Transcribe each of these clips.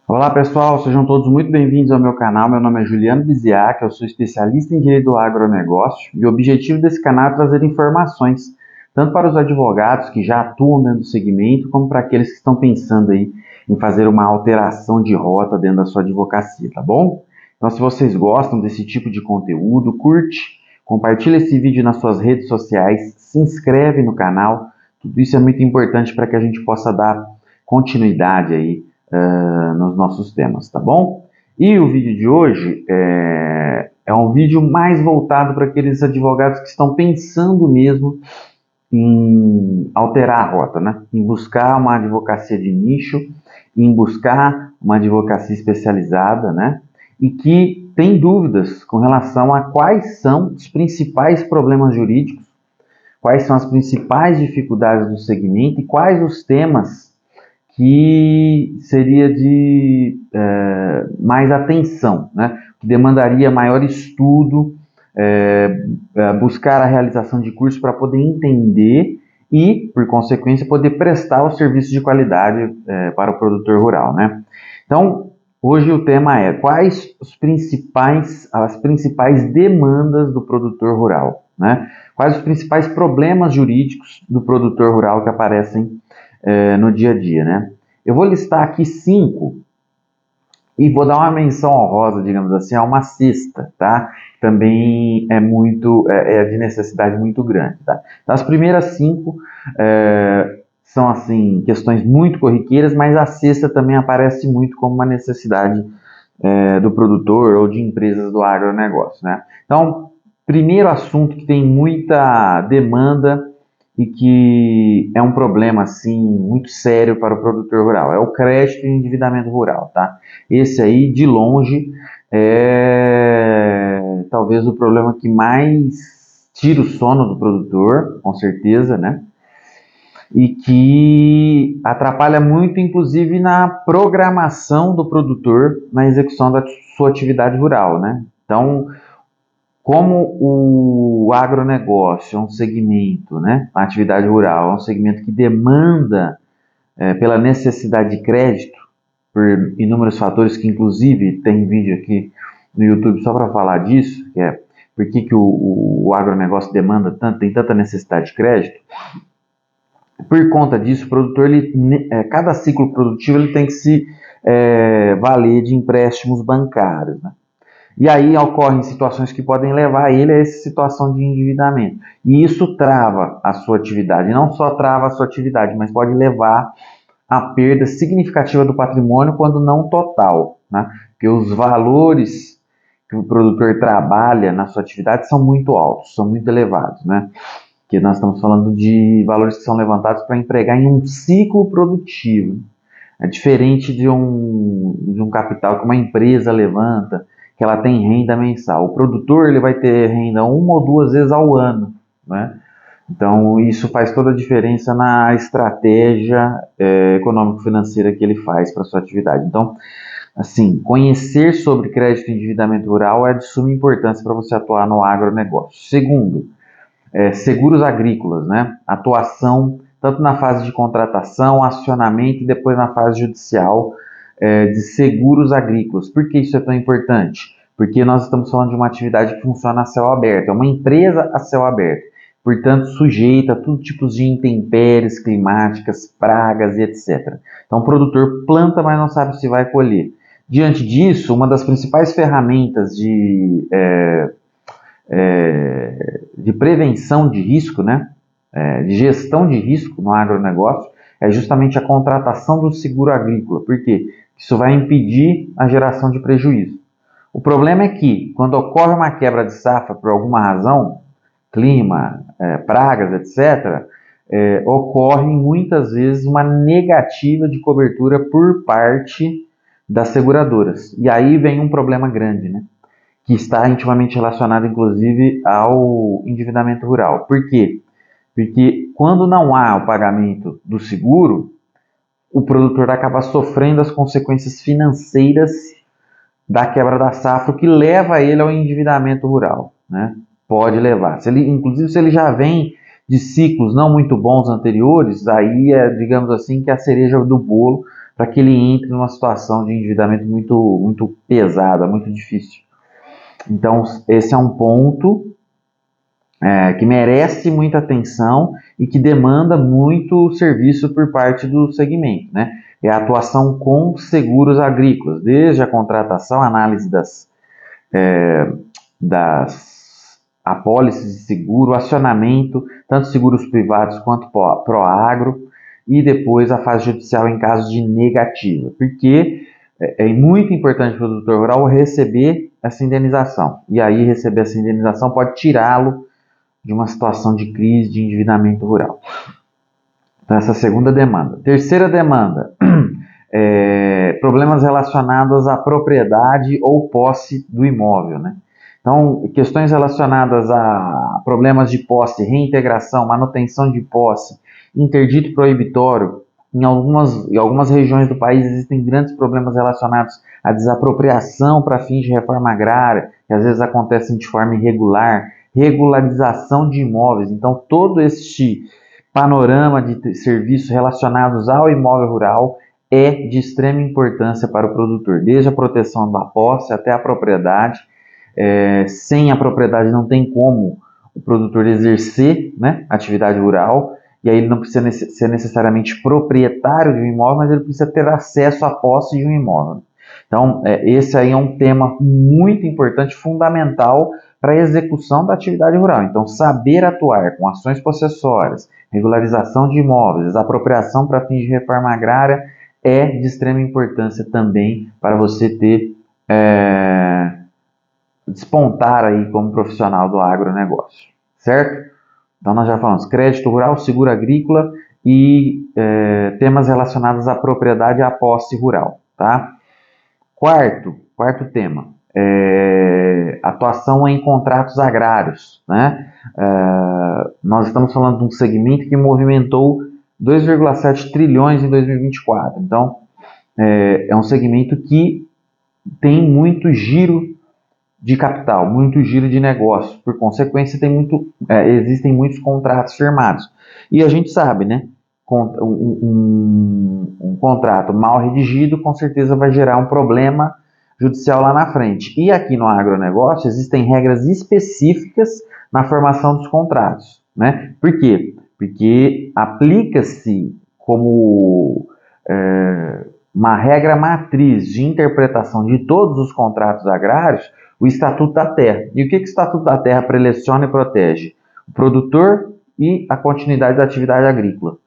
Olá pessoal, sejam todos muito bem-vindos ao meu canal. Meu nome é Juliano Biziac, eu sou especialista em Direito do Agronegócio e o objetivo desse canal é trazer informações tanto para os advogados que já atuam dentro do segmento, como para aqueles que estão pensando aí em fazer uma alteração de rota dentro da sua advocacia, tá bom? Então, se vocês gostam desse tipo de conteúdo, curte, compartilha esse vídeo nas suas redes sociais, se inscreve no canal, tudo isso é muito importante para que a gente possa dar continuidade aí nos nossos temas, tá bom? E o vídeo de hoje é um vídeo mais voltado para aqueles advogados que estão pensando mesmo em alterar a rota, né? Em buscar uma advocacia de nicho, em buscar uma advocacia especializada, né? E que tem dúvidas com relação a quais são os principais problemas jurídicos, quais são as principais dificuldades do segmento e quais os temas que seria de mais atenção, né? Que demandaria maior estudo, buscar a realização de cursos para poder entender e, por consequência, poder prestar o serviço de qualidade para o produtor rural, né? Então, hoje o tema é quais as principais demandas do produtor rural, né? Quais os principais problemas jurídicos do produtor rural que aparecem no dia a dia, né? Eu vou listar aqui 5 e vou dar uma menção honrosa, digamos assim, a uma sexta, tá? Também é de necessidade muito grande, tá? Então, as primeiras 5 são, assim, questões muito corriqueiras, mas a sexta também aparece muito como uma necessidade do produtor ou de empresas do agronegócio, né? Então, primeiro assunto que tem muita demanda e que é um problema assim muito sério para o produtor rural. É o crédito e endividamento rural, tá? Esse aí, de longe, é talvez o problema que mais tira o sono do produtor, com certeza, né? E que atrapalha muito, inclusive, na programação do produtor na execução da sua atividade rural, né? Então, como o agronegócio é um segmento, né, a atividade rural é um segmento que demanda pela necessidade de crédito, por inúmeros fatores que inclusive tem vídeo aqui no YouTube só para falar disso, que é por que o agronegócio demanda tanto, tem tanta necessidade de crédito. Por conta disso, o produtor, cada ciclo produtivo ele tem que se valer de empréstimos bancários, né? E aí ocorrem situações que podem levar ele a essa situação de endividamento. E isso trava a sua atividade. Não só trava a sua atividade, mas pode levar a perda significativa do patrimônio, quando não total, né? Porque os valores que o produtor trabalha na sua atividade são muito altos, são muito elevados, né? Que nós estamos falando de valores que são levantados para empregar em um ciclo produtivo. É diferente de um capital que uma empresa levanta, que ela tem renda mensal. O produtor ele vai ter renda 1 ou 2 vezes ao ano, né? Então, isso faz toda a diferença na estratégia econômico-financeira que ele faz para a sua atividade. Então, assim, conhecer sobre crédito e endividamento rural é de suma importância para você atuar no agronegócio. Segundo, seguros agrícolas, né? Atuação tanto na fase de contratação, acionamento e depois na fase judicial de seguros agrícolas. Por que isso é tão importante? Porque nós estamos falando de uma atividade que funciona a céu aberto, é uma empresa a céu aberto, portanto sujeita a todo tipo de intempéries climáticas, pragas e etc. Então o produtor planta, mas não sabe se vai colher. Diante disso, uma das principais ferramentas de prevenção de risco, né, de gestão de risco no agronegócio, é justamente a contratação do seguro agrícola. Por quê? Isso vai impedir a geração de prejuízo. O problema é que, quando ocorre uma quebra de safra por alguma razão, clima, pragas, etc., ocorre muitas vezes uma negativa de cobertura por parte das seguradoras. E aí vem um problema grande, né? Que está intimamente relacionado, inclusive, ao endividamento rural. Por quê? Porque quando não há o pagamento do seguro, o produtor acaba sofrendo as consequências financeiras da quebra da safra, o que leva ele ao endividamento rural, né? Pode levar. Inclusive, se ele já vem de ciclos não muito bons anteriores, aí digamos assim, que a cereja do bolo para que ele entre numa situação de endividamento muito pesada, muito difícil. Então, esse é um ponto que merece muita atenção e que demanda muito serviço por parte do segmento, né? É a atuação com seguros agrícolas, desde a contratação, análise das apólices de seguro, acionamento, tanto seguros privados quanto Proagro, e depois a fase judicial em caso de negativa, porque é muito importante para o produtor rural receber essa indenização, e aí receber essa indenização pode tirá-lo de uma situação de crise de endividamento rural. Então, essa é a segunda demanda. Terceira demanda, problemas relacionados à propriedade ou posse do imóvel, né? Então, questões relacionadas a problemas de posse, reintegração, manutenção de posse, interdito proibitório. Em algumas regiões do país existem grandes problemas relacionados à desapropriação para fins de reforma agrária, que às vezes acontecem de forma irregular, regularização de imóveis. Então, todo este panorama de serviços relacionados ao imóvel rural é de extrema importância para o produtor, desde a proteção da posse até a propriedade. Sem a propriedade não tem como o produtor exercer, né, atividade rural, e aí ele não precisa ser necessariamente proprietário de um imóvel, mas ele precisa ter acesso à posse de um imóvel. Então, esse aí é um tema muito importante, fundamental para a execução da atividade rural. Então, saber atuar com ações possessórias, regularização de imóveis, apropriação para fins de reforma agrária é de extrema importância também para você ter despontar aí como profissional do agronegócio, certo? Então nós já falamos crédito rural, seguro agrícola e temas relacionados à propriedade e à posse rural, tá? Quarto tema, atuação em contratos agrários, né? Nós estamos falando de um segmento que movimentou 2,7 trilhões em 2024, então é um segmento que tem muito giro de capital, muito giro de negócio, por consequência existem muitos contratos firmados. E a gente sabe, né, um contrato mal redigido com certeza vai gerar um problema judicial lá na frente. E aqui no agronegócio existem regras específicas na formação dos contratos, né? Por quê? Porque aplica-se como uma regra matriz de interpretação de todos os contratos agrários o Estatuto da Terra. E o que o Estatuto da Terra preleciona e protege? O produtor e a continuidade da atividade agrícola.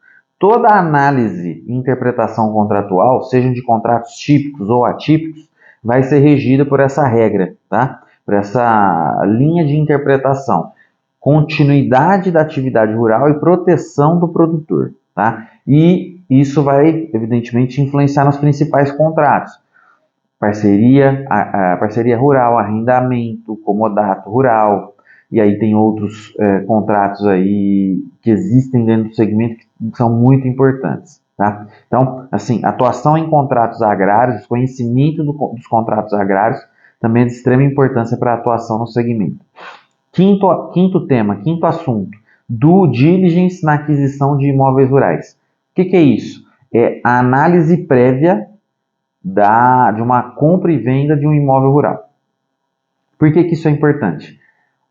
Toda análise e interpretação contratual, sejam de contratos típicos ou atípicos, vai ser regida por essa regra, tá? Por essa linha de interpretação. Continuidade da atividade rural e proteção do produtor, tá? E isso vai, evidentemente, influenciar nos principais contratos. Parceria rural, arrendamento, comodato rural, e aí tem outros contratos aí que existem dentro do segmento que são muito importantes, tá? Então, assim, atuação em contratos agrários, conhecimento dos contratos agrários também é de extrema importância para a atuação no segmento. Quinto assunto, due diligence na aquisição de imóveis rurais. O que é isso? É a análise prévia de uma compra e venda de um imóvel rural. Por que isso é importante?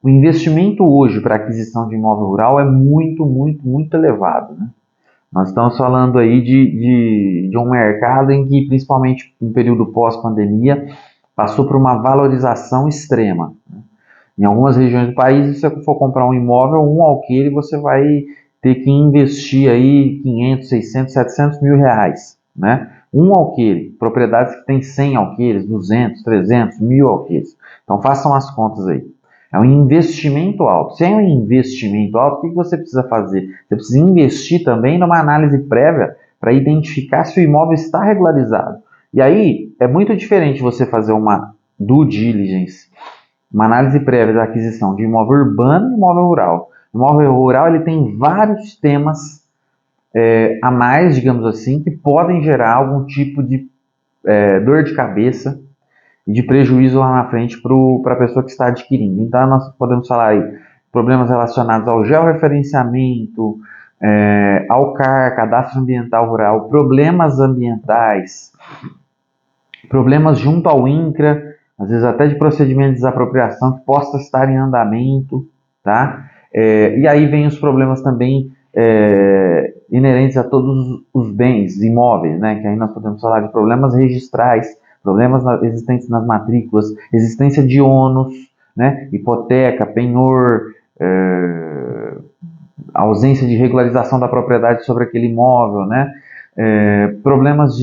O investimento hoje para aquisição de imóvel rural é muito elevado, né? Nós estamos falando aí de um mercado em que, principalmente em período pós-pandemia, passou por uma valorização extrema, né? Em algumas regiões do país, se você for comprar um imóvel, um alqueire, você vai ter que investir aí 500, 600, 700 mil reais, né? Um alqueire, propriedades que têm 100 alqueires, 200, 300, 1000 alqueires. Então façam as contas aí. É um investimento alto. Se é um investimento alto, o que você precisa fazer? Você precisa investir também numa análise prévia para identificar se o imóvel está regularizado. E aí é muito diferente você fazer uma due diligence, uma análise prévia da aquisição de imóvel urbano e imóvel rural. O imóvel rural ele tem vários temas a mais, digamos assim, que podem gerar algum tipo de dor de cabeça e de prejuízo lá na frente para a pessoa que está adquirindo. Então, nós podemos falar aí problemas relacionados ao georreferenciamento, ALCAR, Cadastro Ambiental Rural, problemas ambientais, problemas junto ao INCRA, às vezes até de procedimento de desapropriação que possa estar em andamento, tá? E aí vem os problemas também inerentes a todos os bens imóveis, né? Que aí nós podemos falar de problemas registrais, problemas existentes nas matrículas, existência de ônus, né? Hipoteca, penhor, ausência de regularização da propriedade sobre aquele imóvel, né? Problemas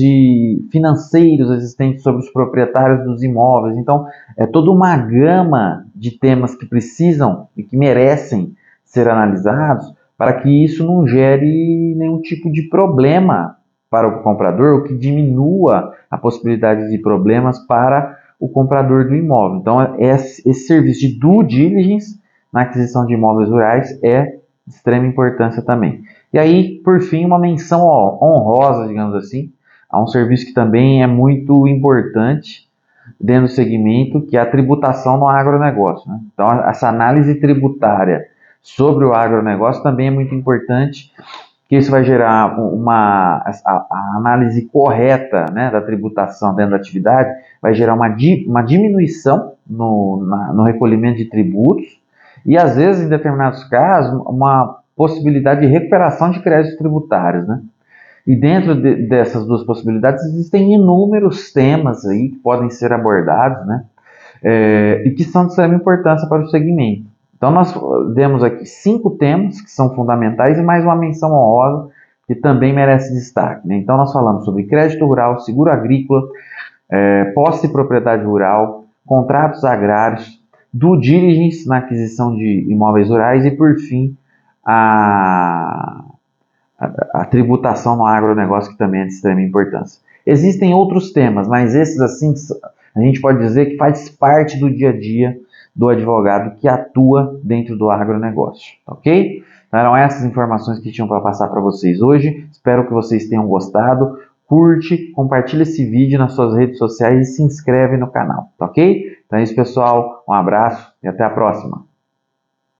financeiros existentes sobre os proprietários dos imóveis. Então, é toda uma gama de temas que precisam e que merecem ser analisados para que isso não gere nenhum tipo de problema para o comprador, ou que diminua a possibilidade de problemas para o comprador do imóvel. Então, esse serviço de due diligence na aquisição de imóveis rurais é de extrema importância também. E aí, por fim, uma menção honrosa, digamos assim, a um serviço que também é muito importante dentro do segmento, que é a tributação no agronegócio, né? Então, essa análise tributária sobre o agronegócio também é muito importante, que isso vai gerar a análise correta, né, da tributação dentro da atividade, vai gerar uma diminuição no recolhimento de tributos e, às vezes, em determinados casos, uma possibilidade de recuperação de créditos tributários, né? E dentro dessas duas possibilidades existem inúmeros temas aí que podem ser abordados, né? E que são de extrema importância para o segmento. Então nós demos aqui 5 temas que são fundamentais e mais uma menção honrosa que também merece destaque, né? Então nós falamos sobre crédito rural, seguro agrícola, posse e propriedade rural, contratos agrários, due diligence na aquisição de imóveis rurais e, por fim, a tributação no agronegócio, que também é de extrema importância. Existem outros temas, mas esses, assim, a gente pode dizer que faz parte do dia a dia do advogado que atua dentro do agronegócio, ok? Então, eram essas informações que tinham para passar para vocês hoje. Espero que vocês tenham gostado. Curte, compartilha esse vídeo nas suas redes sociais e se inscreve no canal, tá ok? Então é isso, pessoal. Um abraço e até a próxima.